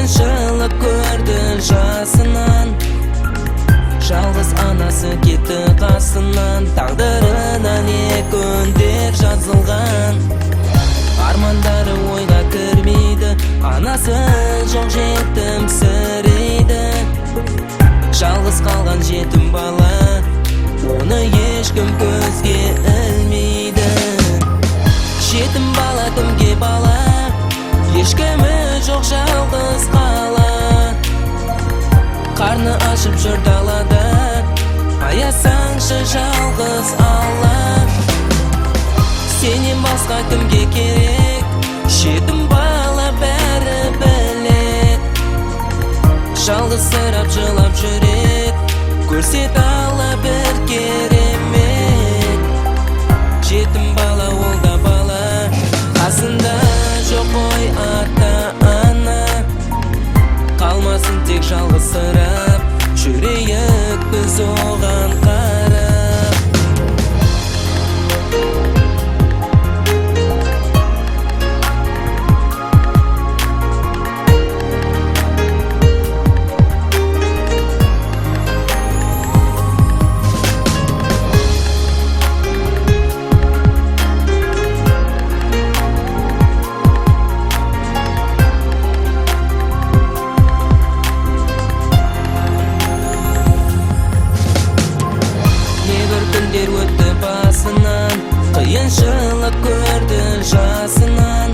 қиыншылық көрді жасынан. Жалғыз анасы кетті қасынан. Тағдырына не күндер жазылған. Армандары ойға кірмейді, анасы жоқ жетім сірейді. Жалғыз қалған жетім бала, оны ешкім көзге ілмейді. Жетім бала кімге бала, ешкімі жоқ жалғыз қала. Қарны ашып жүр далада, аясаңшы жалғыз Алла. Сенен басқа кімге керек, жетім бала бәрі білет. Жалғызсырап жылап жүрет, көрсет Алла бір керемет. Жетім бала ол да бала, қасында жоқ қой ата-ана. Қалмасын тек жалғызсырап, жүрейік біз оған қарап. Күндер өтті басынан, қиыншылық көрді жасынан.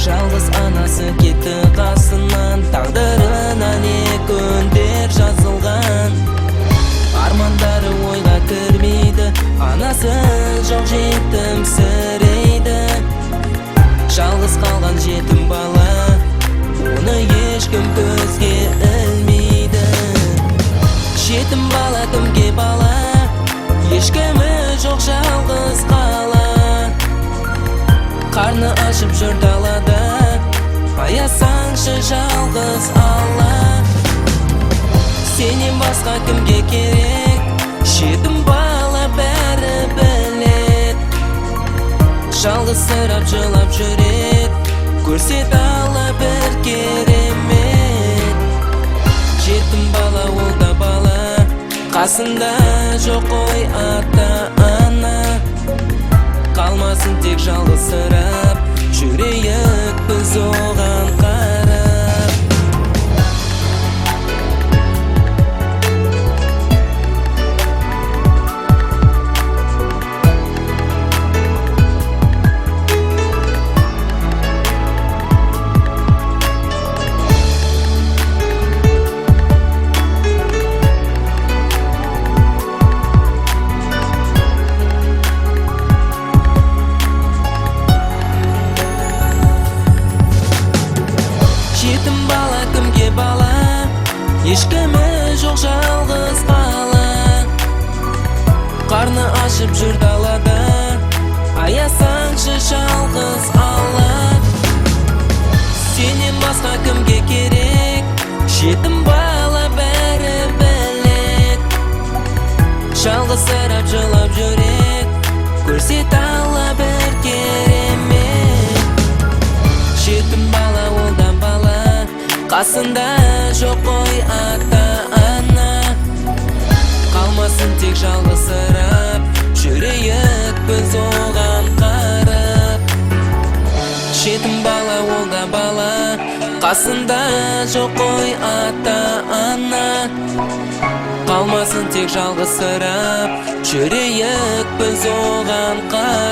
Жалғыз анасы кетті қасынан. Тағдырына не күндер жазылған. Армандары ойға кірмейді, анасы жоқ жетім сірейді. Жалғыз қалған жетім бала, оны ешкім көзге ілмейді. Жетім бала кімге бала, ешкімі жоқ жалғыз қала. Қарны ашып жүр далада, аясаңшы жалғыз Алла. Сенен басқа кімге керек, жетім бала бәрі білет. Жалғызсырап жылап жүрет, көрсет Алла бір керемет. Жетім бала ол да бала, қасында жоқ қой ата-ана. Қалмасын тек жалғызсырап, жүрейік біз оған қарап. Жетім бала кімге бала, ешкімі жоқ жалғыз қала. Қарны ашып жүр далада, аясаңшы жалғыз Алла. Сенен басқа кімге керек, жетім бала бәрі білет. Жалғызсырап жылап жүрет, көрсет Алла бір керемет. Жетім бала ол да бала, қасында жоқ қой ата-ана. Қалмасын тек жалғызсырап, жүрейік біз оған қарап. Жетім бала ол да бала, қасында жоқ қой ата-ана. Қалмасын тек жалғызсырап, жүрейік біз оған қарап.